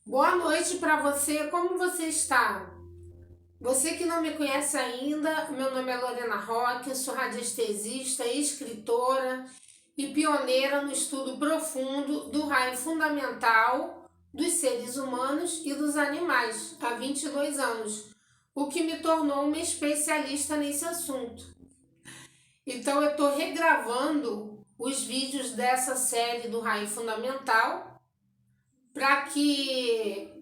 Boa noite para você, como você está? Você que não me conhece ainda, meu nome é Lorena Roque, eu sou radiestesista, escritora e pioneira no estudo profundo do raio fundamental dos seres humanos e dos animais há 22 anos, o que me tornou uma especialista nesse assunto. Então eu estou regravando os vídeos dessa série do raio fundamental para que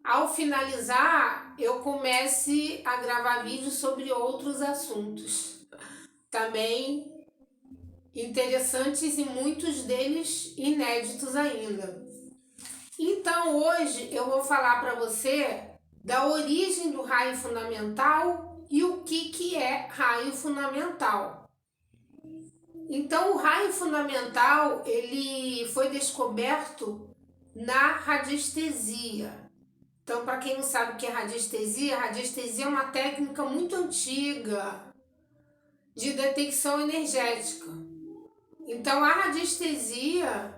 ao finalizar, eu comece a gravar vídeos sobre outros assuntos, também interessantes e muitos deles inéditos ainda. Então, hoje eu vou falar para você da origem do raio fundamental e o que é raio fundamental. Então, o raio fundamental, ele foi descoberto na radiestesia. Então, para quem não sabe o que é radiestesia, radiestesia é uma técnica muito antiga de detecção energética. Então, a radiestesia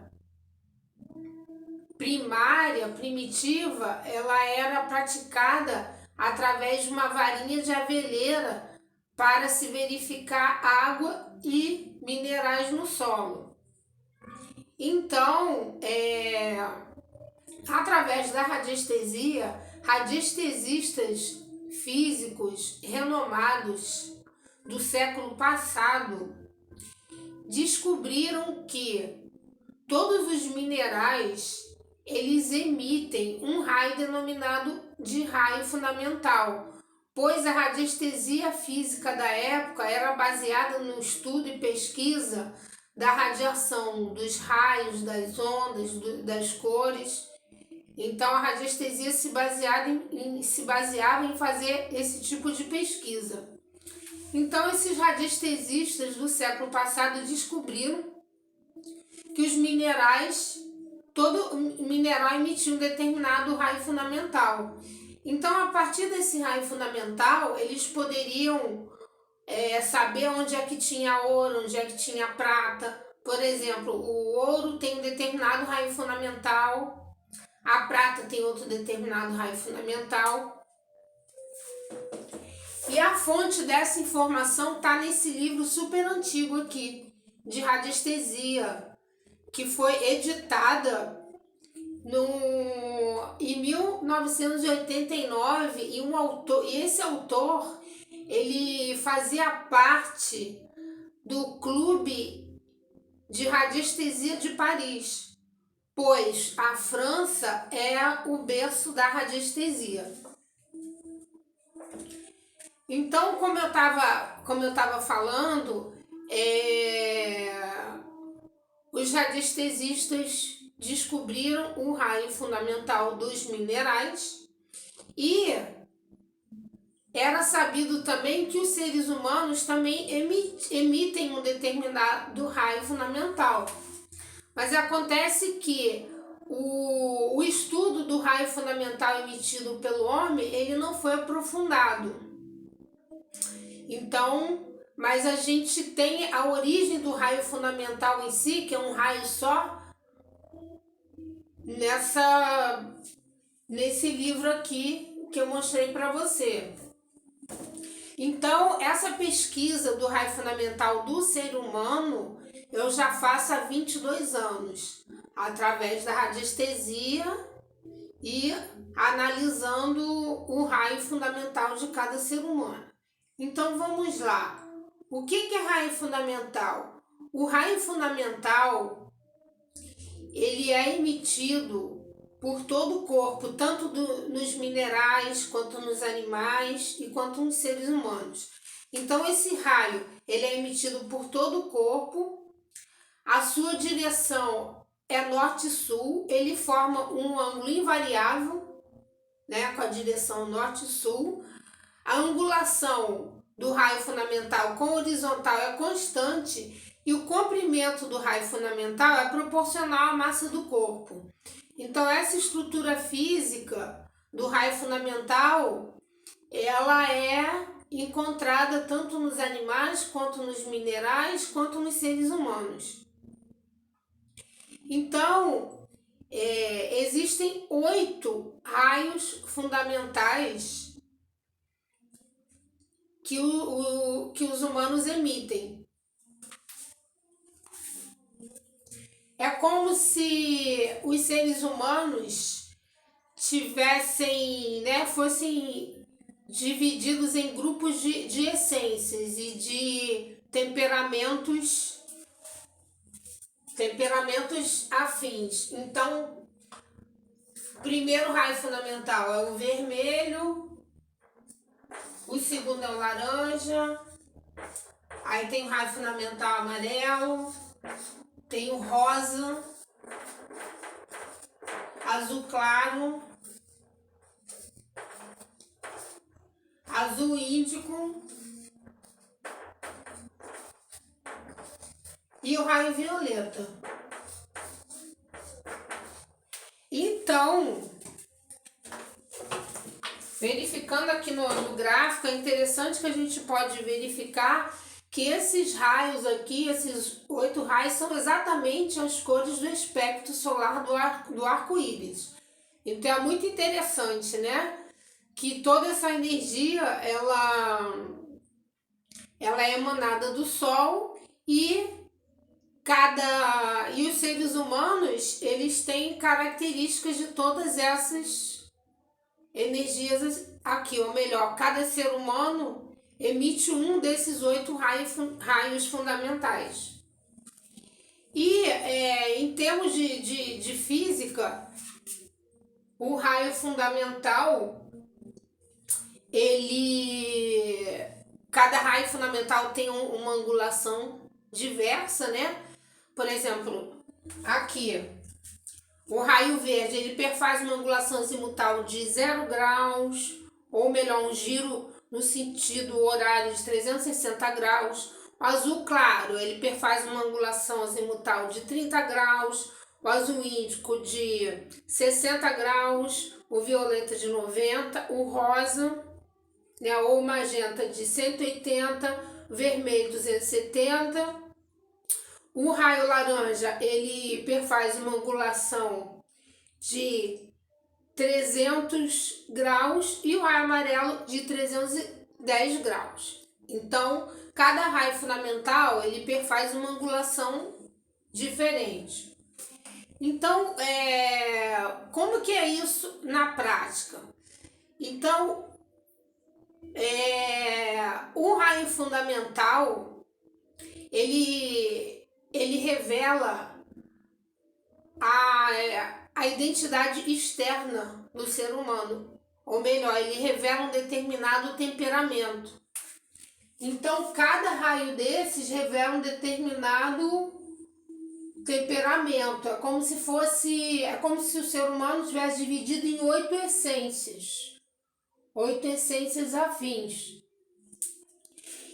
primária, primitiva, ela era praticada através de uma varinha de aveleira para se verificar água e minerais no solo. Então, através da radiestesia, radiestesistas físicos renomados do século passado descobriram que todos os minerais eles emitem um raio denominado de raio fundamental, pois a radiestesia física da época era baseada no estudo e pesquisa da radiação, dos raios, das ondas, das cores. Então a radiestesia se baseava em fazer esse tipo de pesquisa. Então esses radiestesistas do século passado descobriram que os minerais, todo mineral emitia um determinado raio fundamental. Então a partir desse raio fundamental eles poderiam saber onde é que tinha ouro, onde é que tinha prata. Por exemplo, o ouro tem um determinado raio fundamental, a prata tem outro determinado raio fundamental. E a fonte dessa informação está nesse livro super antigo aqui, de radiestesia, que foi editada em 1989 e esse autor ele fazia parte do Clube de Radiestesia de Paris, pois a França é o berço da radiestesia. Então, como eu estava falando, os radiestesistas descobriram o raio fundamental dos minerais e era sabido também que os seres humanos também emitem um determinado raio fundamental. Mas acontece que o estudo do raio fundamental emitido pelo homem, ele não foi aprofundado. Então, mas a gente tem a origem do raio fundamental em si, que é um raio só, nesse livro aqui que eu mostrei para você. Então, essa pesquisa do raio fundamental do ser humano, eu já faço há 22 anos, através da radiestesia e analisando o raio fundamental de cada ser humano. Então, vamos lá. O que é raio fundamental? O raio fundamental, ele é emitido por todo o corpo, tanto nos minerais, quanto nos animais e quanto nos seres humanos. Então, esse raio, ele é emitido por todo o corpo. A sua direção é norte-sul, ele forma um ângulo invariável, né, com a direção norte-sul. A angulação do raio fundamental com o horizontal é constante e o comprimento do raio fundamental é proporcional à massa do corpo. Então, essa estrutura física do raio fundamental, ela é encontrada tanto nos animais, quanto nos minerais, quanto nos seres humanos. Então, existem 8 raios fundamentais que os humanos emitem. É como se os seres humanos tivessem, né, fossem divididos em grupos de essências e de temperamentos afins. Então, o primeiro raio fundamental é o vermelho, o segundo é o laranja, aí tem o raio fundamental amarelo, tem o rosa, azul claro, azul índico e o raio violeta. Então, verificando aqui no gráfico, é interessante que a gente pode verificar que esses raios aqui, esses 8 raios, são exatamente as cores do espectro solar do arco-íris. Então é muito interessante, né? Que toda essa energia, ela é emanada do Sol e os seres humanos, eles têm características de todas essas energias aqui, ou melhor, cada ser humano emite um desses 8 raios fundamentais. E em termos de física, o raio fundamental, cada raio fundamental tem uma angulação diversa, né? Por exemplo, aqui, o raio verde, ele perfaz uma angulação azimutal de 0 graus, ou melhor, um giro no sentido horário de 360 graus. O azul claro, ele perfaz uma angulação azimutal de 30 graus, o azul índico de 60 graus, o violeta de 90, o rosa, né, ou magenta de 180, vermelho 270. O raio laranja, ele perfaz uma angulação de 300 graus e o raio amarelo de 310 graus. Então, cada raio fundamental, ele perfaz uma angulação diferente. Então, como que é isso na prática? Então, o raio fundamental, ele revela a identidade externa do ser humano, ou melhor, ele revela um determinado temperamento. Então, cada raio desses revela um determinado temperamento. É como se o ser humano tivesse dividido em 8 essências. 8 essências afins.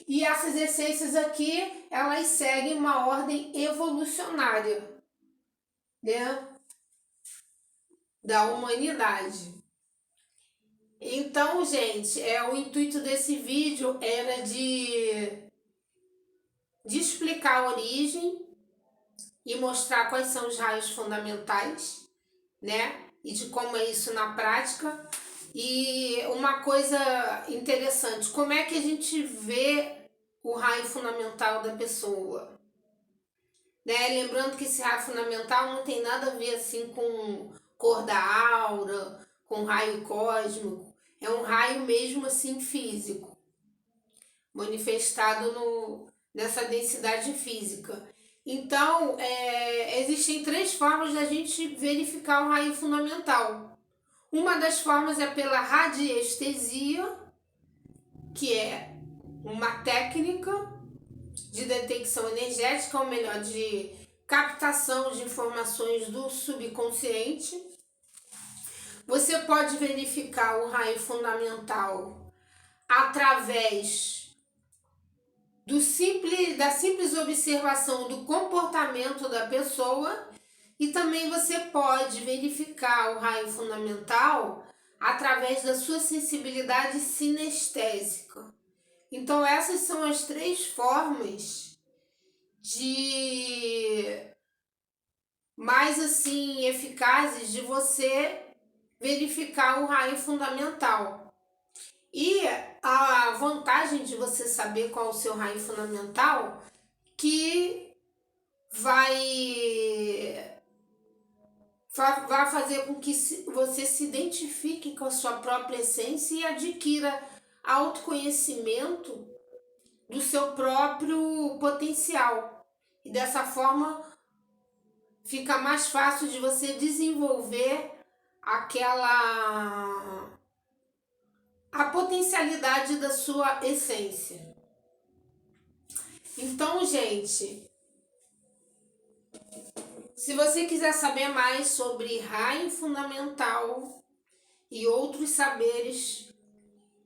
E essas essências aqui, elas seguem uma ordem evolucionária, né, da humanidade. Então, gente, o intuito desse vídeo era de explicar a origem e mostrar quais são os raios fundamentais, né, e de como é isso na prática. E uma coisa interessante, como é que a gente vê o raio fundamental da pessoa? Né? Lembrando que esse raio fundamental não tem nada a ver assim com cor da aura, com raio cósmico. É um raio mesmo assim físico, manifestado nessa densidade física. Então, existem 3 formas da gente verificar o raio fundamental. Uma das formas é pela radiestesia, que é uma técnica de detecção energética, ou melhor, de captação de informações do subconsciente. Você pode verificar o raio fundamental através da simples observação do comportamento da pessoa, e também você pode verificar o raio fundamental através da sua sensibilidade sinestésica. Então, essas são as 3 formas de mais assim eficazes de você verificar o raio fundamental. E a vantagem de você saber qual é o seu raio fundamental, que vai fazer com que você se identifique com a sua própria essência e adquira autoconhecimento do seu próprio potencial. E dessa forma fica mais fácil de você desenvolver a potencialidade da sua essência. Então, gente, se você quiser saber mais sobre raio fundamental e outros saberes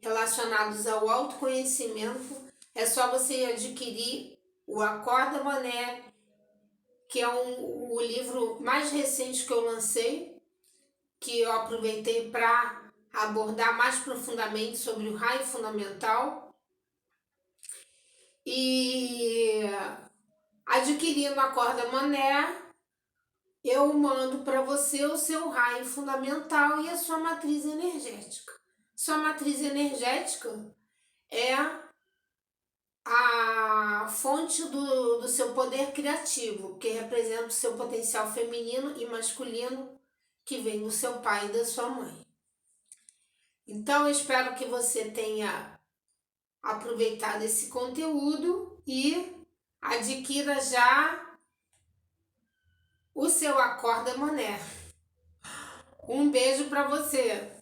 relacionados ao autoconhecimento, é só você adquirir o Acorda Mané, que é o livro mais recente que eu lancei, que eu aproveitei para abordar mais profundamente sobre o raio fundamental. E adquirindo Acorda Mané, eu mando para você o seu raio fundamental e a sua matriz energética. Sua matriz energética é a fonte do seu poder criativo, que representa o seu potencial feminino e masculino, que vem do seu pai e da sua mãe. Então, eu espero que você tenha aproveitado esse conteúdo e adquira já o seu Acorda Mané. Um beijo para você!